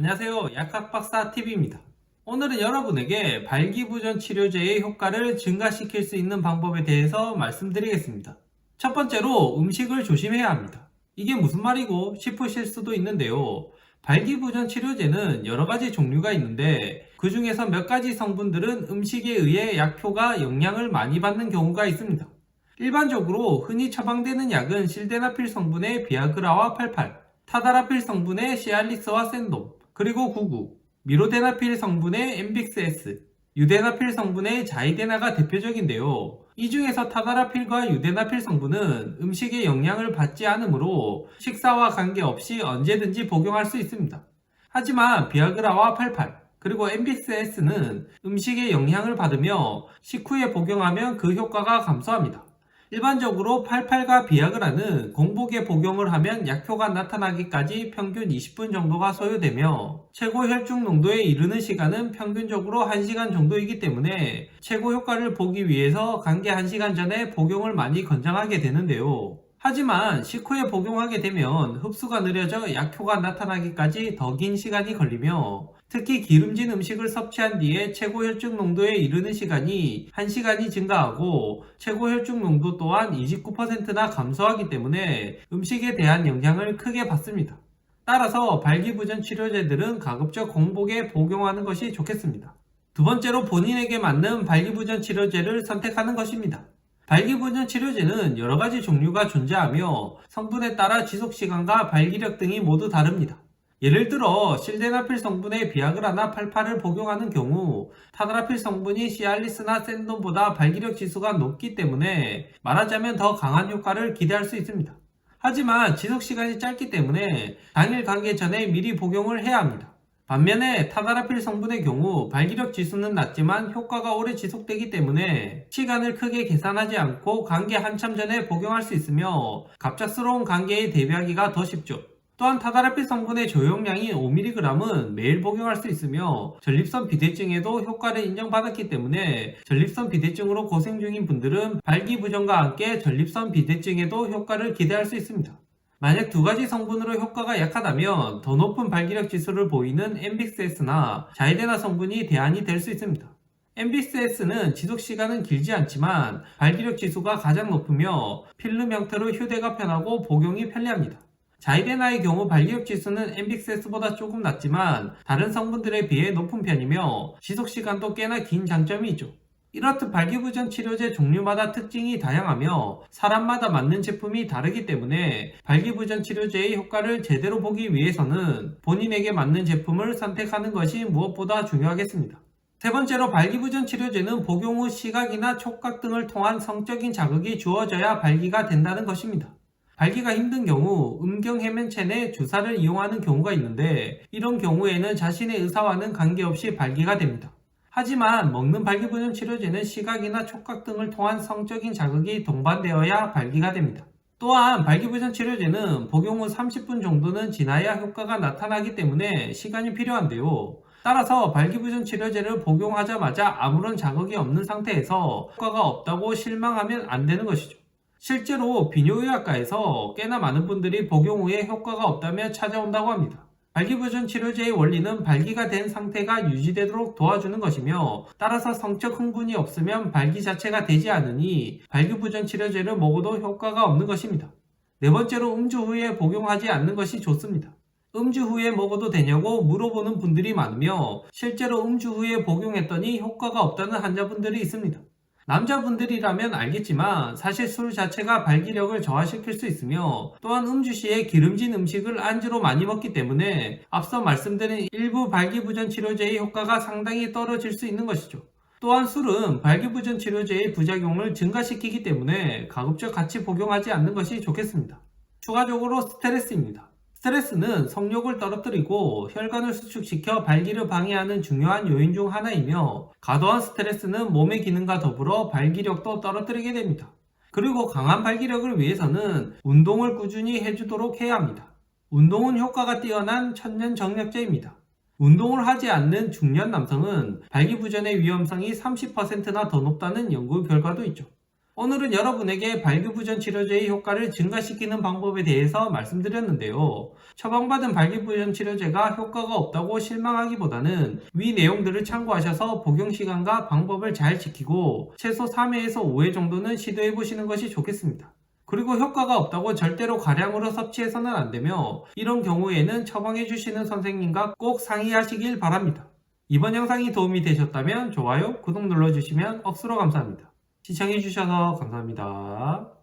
안녕하세요. 약학박사TV입니다. 오늘은 여러분에게 발기부전 치료제의 효과를 증가시킬 수 있는 방법에 대해서 말씀드리겠습니다. 첫 번째로 음식을 조심해야 합니다. 이게 무슨 말이고 싶으실 수도 있는데요. 발기부전 치료제는 여러 가지 종류가 있는데 그 중에서 몇 가지 성분들은 음식에 의해 약효가 영향을 많이 받는 경우가 있습니다. 일반적으로 흔히 처방되는 약은 실데나필 성분의 비아그라와 88, 타다라필 성분의 시알리스와 샌돔, 그리고 99, 미로데나필 성분의 엠빅스 S, 유데나필 성분의 자이데나가 대표적인데요. 이 중에서 타다라필과 유데나필 성분은 음식에 영향을 받지 않으므로 식사와 관계없이 언제든지 복용할 수 있습니다. 하지만 비아그라와 88, 그리고 엠빅스 S는 음식에 영향을 받으며 식후에 복용하면 그 효과가 감소합니다. 일반적으로 88과 비아그라는 공복에 복용을 하면 약효가 나타나기까지 평균 20분 정도가 소요되며 최고 혈중 농도에 이르는 시간은 평균적으로 1시간 정도이기 때문에 최고 효과를 보기 위해서 관계 1시간 전에 복용을 많이 권장하게 되는데요. 하지만 식후에 복용하게 되면 흡수가 느려져 약효가 나타나기까지 더 긴 시간이 걸리며 특히 기름진 음식을 섭취한 뒤에 최고 혈중 농도에 이르는 시간이 1시간이 증가하고 최고 혈중 농도 또한 29%나 감소하기 때문에 음식에 대한 영향을 크게 받습니다. 따라서 발기부전 치료제들은 가급적 공복에 복용하는 것이 좋겠습니다. 두 번째로 본인에게 맞는 발기부전 치료제를 선택하는 것입니다. 발기부전 치료제는 여러 가지 종류가 존재하며 성분에 따라 지속시간과 발기력 등이 모두 다릅니다. 예를 들어 실데나필 성분의 비아그라나 88을 복용하는 경우 타다라필 성분이 시알리스나 샌돔보다 발기력 지수가 높기 때문에 말하자면 더 강한 효과를 기대할 수 있습니다. 하지만 지속시간이 짧기 때문에 당일 관계 전에 미리 복용을 해야 합니다. 반면에 타다라필 성분의 경우 발기력 지수는 낮지만 효과가 오래 지속되기 때문에 시간을 크게 계산하지 않고 관계 한참 전에 복용할 수 있으며 갑작스러운 관계에 대비하기가 더 쉽죠. 또한 타다라필 성분의 조용량이 5mg은 매일 복용할 수 있으며 전립선 비대증에도 효과를 인정받았기 때문에 전립선 비대증으로 고생 중인 분들은 발기부전과 함께 전립선 비대증에도 효과를 기대할 수 있습니다. 만약 두 가지 성분으로 효과가 약하다면 더 높은 발기력 지수를 보이는 엠빅스 S나 자이데나 성분이 대안이 될 수 있습니다. 엠빅스 S는 지속시간은 길지 않지만 발기력 지수가 가장 높으며 필름 형태로 휴대가 편하고 복용이 편리합니다. 자이데나의 경우 발기력 지수는 엠빅스 S보다 조금 낮지만 다른 성분들에 비해 높은 편이며 지속시간도 꽤나 긴 장점이 있죠. 이렇듯 발기부전 치료제 종류마다 특징이 다양하며 사람마다 맞는 제품이 다르기 때문에 발기부전 치료제의 효과를 제대로 보기 위해서는 본인에게 맞는 제품을 선택하는 것이 무엇보다 중요하겠습니다. 세 번째로 발기부전 치료제는 복용 후 시각이나 촉각 등을 통한 성적인 자극이 주어져야 발기가 된다는 것입니다. 발기가 힘든 경우 음경해면체 내 주사를 이용하는 경우가 있는데 이런 경우에는 자신의 의사와는 관계없이 발기가 됩니다. 하지만 먹는 발기부전 치료제는 시각이나 촉각 등을 통한 성적인 자극이 동반되어야 발기가 됩니다. 또한 발기부전 치료제는 복용 후 30분 정도는 지나야 효과가 나타나기 때문에 시간이 필요한데요. 따라서 발기부전 치료제를 복용하자마자 아무런 자극이 없는 상태에서 효과가 없다고 실망하면 안 되는 것이죠. 실제로 비뇨의학과에서 꽤나 많은 분들이 복용 후에 효과가 없다며 찾아온다고 합니다. 발기부전 치료제의 원리는 발기가 된 상태가 유지되도록 도와주는 것이며 따라서 성적 흥분이 없으면 발기 자체가 되지 않으니 발기부전 치료제를 먹어도 효과가 없는 것입니다. 네 번째로 음주 후에 복용하지 않는 것이 좋습니다. 음주 후에 먹어도 되냐고 물어보는 분들이 많으며 실제로 음주 후에 복용했더니 효과가 없다는 환자분들이 있습니다. 남자분들이라면 알겠지만 사실 술 자체가 발기력을 저하시킬 수 있으며 또한 음주 시에 기름진 음식을 안주로 많이 먹기 때문에 앞서 말씀드린 일부 발기부전 치료제의 효과가 상당히 떨어질 수 있는 것이죠. 또한 술은 발기부전 치료제의 부작용을 증가시키기 때문에 가급적 같이 복용하지 않는 것이 좋겠습니다. 추가적으로 스트레스입니다. 스트레스는 성욕을 떨어뜨리고 혈관을 수축시켜 발기를 방해하는 중요한 요인 중 하나이며 과도한 스트레스는 몸의 기능과 더불어 발기력도 떨어뜨리게 됩니다. 그리고 강한 발기력을 위해서는 운동을 꾸준히 해주도록 해야 합니다. 운동은 효과가 뛰어난 천년정력제입니다. 운동을 하지 않는 중년 남성은 발기부전의 위험성이 30%나 더 높다는 연구 결과도 있죠. 오늘은 여러분에게 발기부전 치료제의 효과를 증가시키는 방법에 대해서 말씀드렸는데요. 처방받은 발기부전 치료제가 효과가 없다고 실망하기보다는 위 내용들을 참고하셔서 복용시간과 방법을 잘 지키고 최소 3회에서 5회 정도는 시도해보시는 것이 좋겠습니다. 그리고 효과가 없다고 절대로 과량으로 섭취해서는 안되며 이런 경우에는 처방해주시는 선생님과 꼭 상의하시길 바랍니다. 이번 영상이 도움이 되셨다면 좋아요, 구독 눌러주시면 억수로 감사합니다. 시청해주셔서 감사합니다.